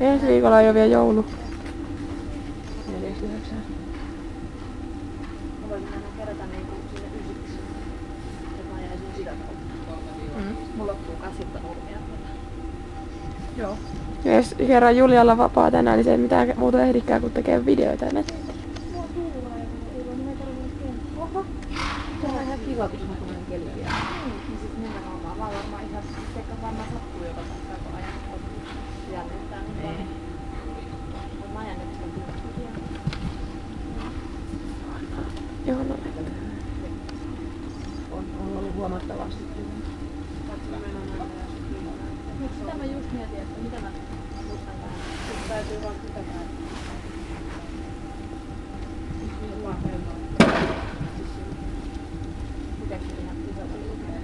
Ensi viikolla on jo vielä joulu. 4.9. Mä voisin mennä kerätä niinku sinne ysiksi. Et mä jäisin sitä kautta. Mulla loppuu kassilta nurmia. Joo. Ja jos kerran Julialla vapaa tänään, niin se ei mitään muuta ehdikään kuin tekee videoita nettiin. Mua tuulaa ja ei voi nimetä ruveta. Oho. Se on ihan kiva, kun sulla tulee keli vielä. Niin sit nimenomaan. Mä oon varmaan ihan sekä varmaan sattuu joka paikkaa, kun ajan jännittää niin paljon. Mä ajan nyt sitä kyllä. Johon on näitä. On ollut huomattavasti kyllä. Sitä mä just mietin, että mitä mä muistan vähän. Sitten täytyy vaan pitämään. Mitäks se ihan iso lukee?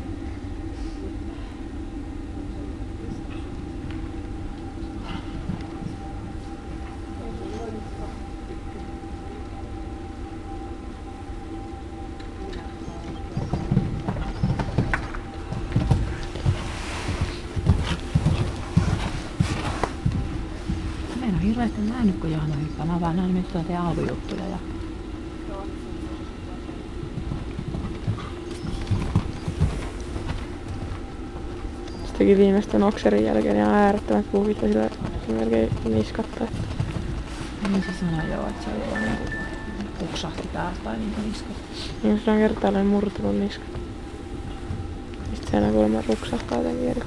Mä en oo hirveästi nähnyt, kun Johanna hyppää. Mä oon vaan nähnyt nyt teidän alkujuttuja. Ja... Sitäkin viimeisten okserin jälkeen ihan äärettömät puukit ja sillä melkein niskattaa. Niin se sanoi joo, että se oli vaan niinku puksahti täältä tai niinku niskat. Niin se on kertaalleen murtunut niskat. Sitten se aina kuulemma ruksahtaa jotenkin eri.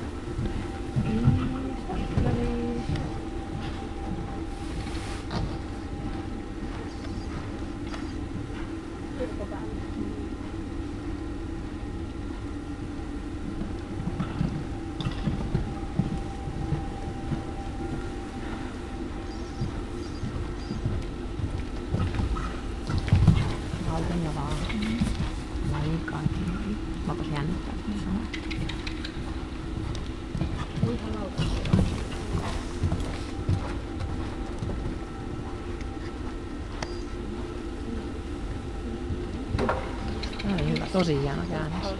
Auton ja vaan. Liikaa. Voipas jännittää, kun se sanoo. Tämä oli hyvä, tosi hieno käännös.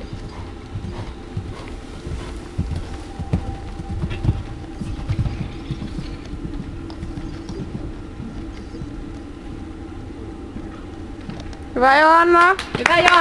Hyvä Johanna! Hyvä Johanna!